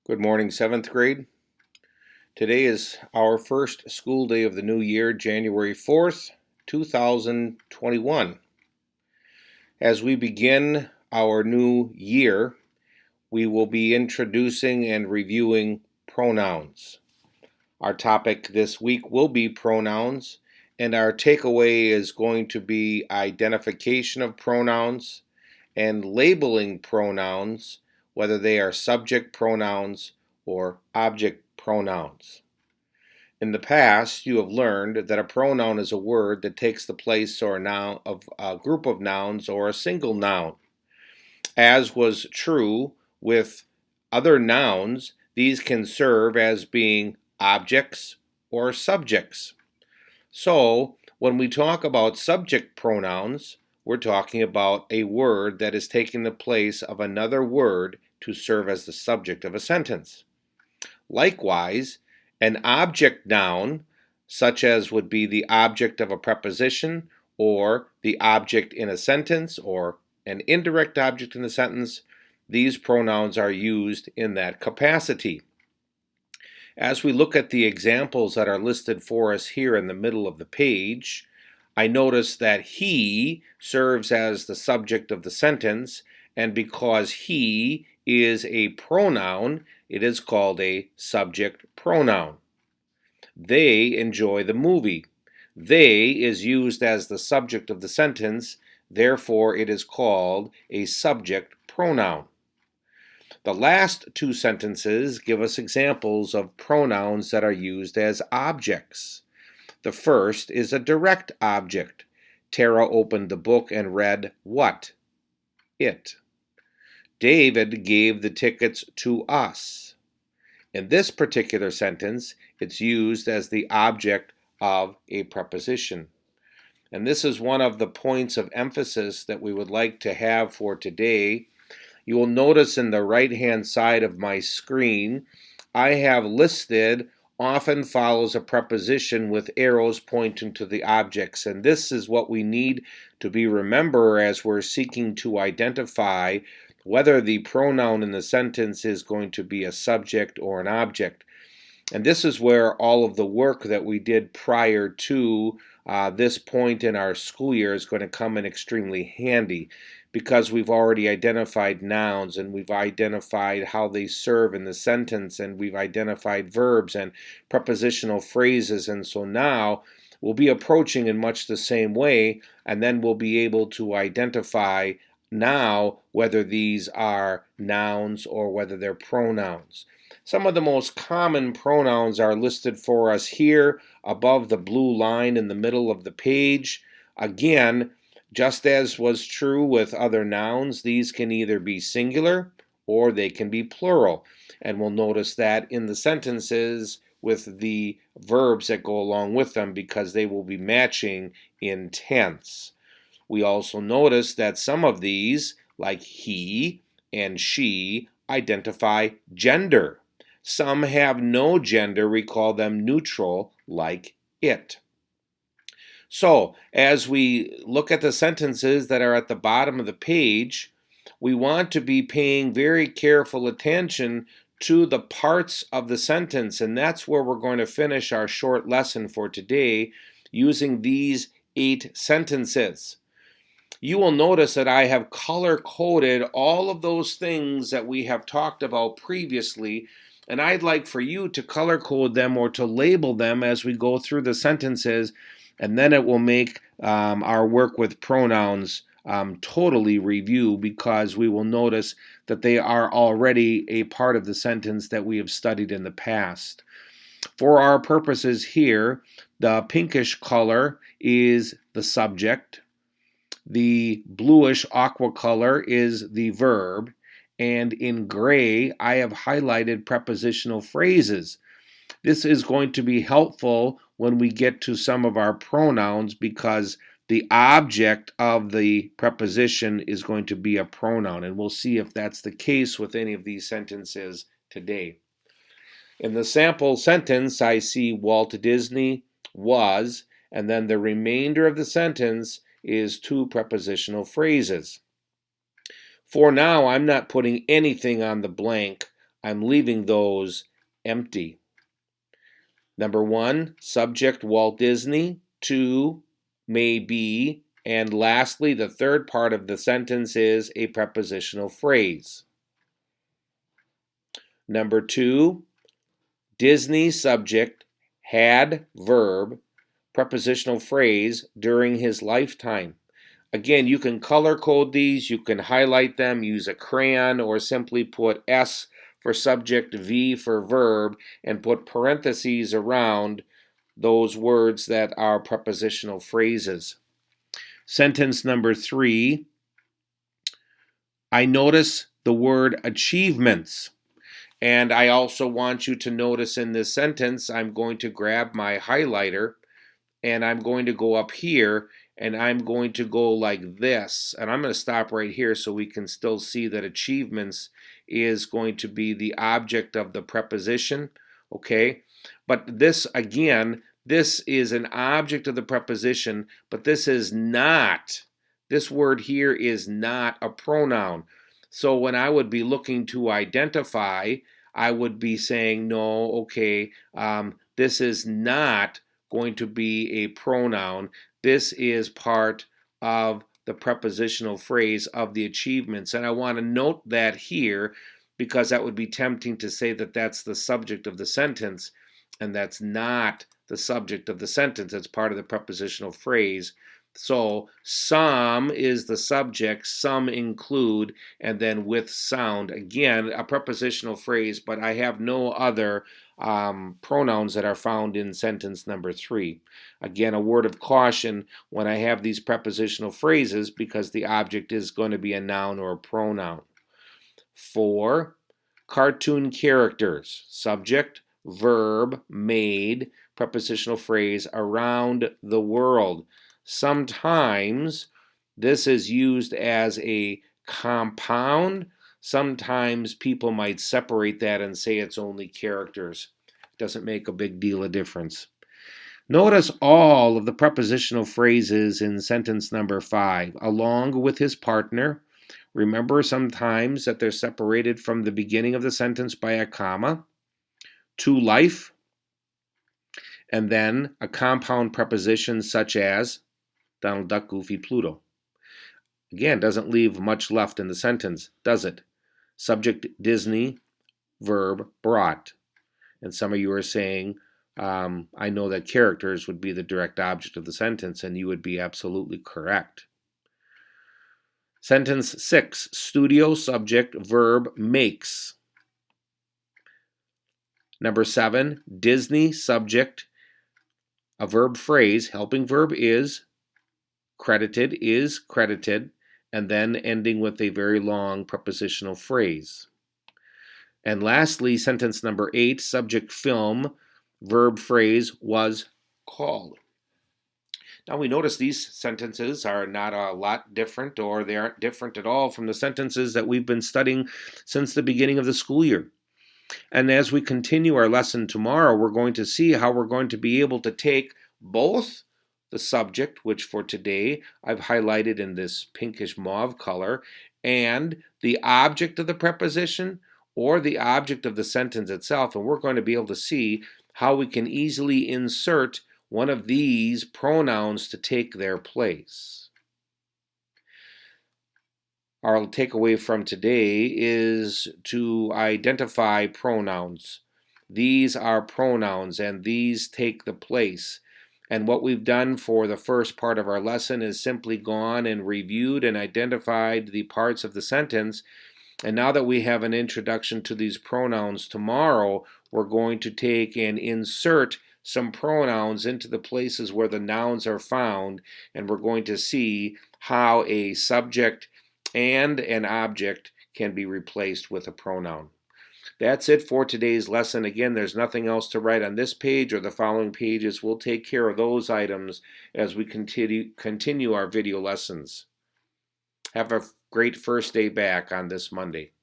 Good morning, 7th grade. Today is our first school day of the new year, January 4th, 2021. As we begin our new year, we will be introducing and reviewing pronouns. Our topic this week will be pronouns, and our takeaway is going to be identification of pronouns and labeling pronouns, whether they are subject pronouns or object pronouns. In the past, you have learned that a pronoun is a word that takes the place or a noun of a group of nouns or a single noun. As was true with other nouns, these can serve as being objects or subjects. So, when we talk about subject pronouns, we're talking about a word that is taking the place of another word to serve as the subject of a sentence. Likewise, an object noun, such as would be the object of a preposition or the object in a sentence or an indirect object in a sentence, these pronouns are used in that capacity. As we look at the examples that are listed for us here in the middle of the page, I notice that he serves as the subject of the sentence, and because he is a pronoun, it is called a subject pronoun. They enjoy the movie. They is used as the subject of the sentence, therefore it is called a subject pronoun. The last two sentences give us examples of pronouns that are used as objects. The first is a direct object. Tara opened the book and read what? It. David gave the tickets to us. In this particular sentence, it's used as the object of a preposition. And this is one of the points of emphasis that we would like to have for today. You will notice in the right-hand side of my screen, I have listed often follows a preposition with arrows pointing to the objects. And this is what we need to be remember as we're seeking to identify whether the pronoun in the sentence is going to be a subject or an object. And this is where all of the work that we did prior to this point in our school year is going to come in extremely handy, because we've already identified nouns and we've identified how they serve in the sentence, and we've identified verbs and prepositional phrases. And so now we'll be approaching in much the same way, and then we'll be able to identify now whether these are nouns or whether they're pronouns. Some of the most common pronouns are listed for us here above the blue line in the middle of the page. Again, just as was true with other nouns, these can either be singular or they can be plural. And we'll notice that in the sentences with the verbs that go along with them, because they will be matching in tense. We also notice that some of these, like he and she, identify gender. Some have no gender, we call them neutral, like it. So, as we look at the sentences that are at the bottom of the page, we want to be paying very careful attention to the parts of the sentence, and that's where we're going to finish our short lesson for today using these 8 sentences. You will notice that I have color-coded all of those things that we have talked about previously, and I'd like for you to color-code them or to label them as we go through the sentences, and then it will make our work with pronouns totally review, because we will notice that they are already a part of the sentence that we have studied in the past. For our purposes here, the pinkish color is the subject. The bluish aqua color is the verb, and in gray I have highlighted prepositional phrases. This is going to be helpful when we get to some of our pronouns, because the object of the preposition is going to be a pronoun, and we'll see if that's the case with any of these sentences today. In the sample sentence, I see Walt Disney was, and then the remainder of the sentence is 2 prepositional phrases. For now, I'm not putting anything on the blank I'm leaving those empty. Number 1, subject Walt Disney. 2, may be. And lastly, the third part of the sentence is a prepositional phrase. Number 2, Disney subject had verb prepositional phrase during his lifetime. Again, you can color code these, you can highlight them, use a crayon, or simply put S for subject, V for verb, and put parentheses around those words that are prepositional phrases. Sentence number 3, I notice the word achievements. And I also want you to notice in this sentence, I'm going to grab my highlighter and I'm going to go up here and I'm going to go like this. And I'm going to stop right here so we can still see that achievements is going to be the object of the preposition, okay? But this, again, this is an object of the preposition, but this is not, this word here is not a pronoun. So when I would be looking to identify, I would be saying, no, okay, this is not going to be a pronoun. This is part of the prepositional phrase of the achievements. And I want to note that here because that would be tempting to say that that's the subject of the sentence, and that's not the subject of the sentence. It's part of the prepositional phrase. So some is the subject, some include, and then with sound. Again, a prepositional phrase, but I have no other pronouns that are found in sentence number 3. Again, a word of caution when I have these prepositional phrases because the object is going to be a noun or a pronoun. 4, cartoon characters, subject, verb, made, prepositional phrase, around the world. Sometimes this is used as a compound. Sometimes people might separate that and say it's only characters. It doesn't make a big deal of difference. Notice all of the prepositional phrases in sentence number 5. Along with his partner. Remember sometimes that they're separated from the beginning of the sentence by a comma. To life. And then a compound preposition such as Donald Duck, Goofy, Pluto. Again, doesn't leave much left in the sentence, does it? Subject, Disney, verb, brought. And some of you are saying, I know that characters would be the direct object of the sentence, and you would be absolutely correct. Sentence 6, studio, subject, verb, makes. Number 7, Disney, subject, a verb phrase, helping verb is credited, and then ending with a very long prepositional phrase. And lastly, sentence number 8, subject, film, verb phrase, was called. Now we notice these sentences are not a lot different, or they aren't different at all from the sentences that we've been studying since the beginning of the school year. And as we continue our lesson tomorrow, we're going to see how we're going to be able to take both the subject, which for today I've highlighted in this pinkish mauve color, and the object of the preposition or the object of the sentence itself, and we're going to be able to see how we can easily insert one of these pronouns to take their place. Our takeaway from today is to identify pronouns. These are pronouns and these take the place. And what we've done for the first part of our lesson is simply gone and reviewed and identified the parts of the sentence. And now that we have an introduction to these pronouns, tomorrow we're going to take and insert some pronouns into the places where the nouns are found, and we're going to see how a subject and an object can be replaced with a pronoun. That's it for today's lesson. Again, there's nothing else to write on this page or the following pages. We'll take care of those items as we continue our video lessons. Have a great first day back on this Monday.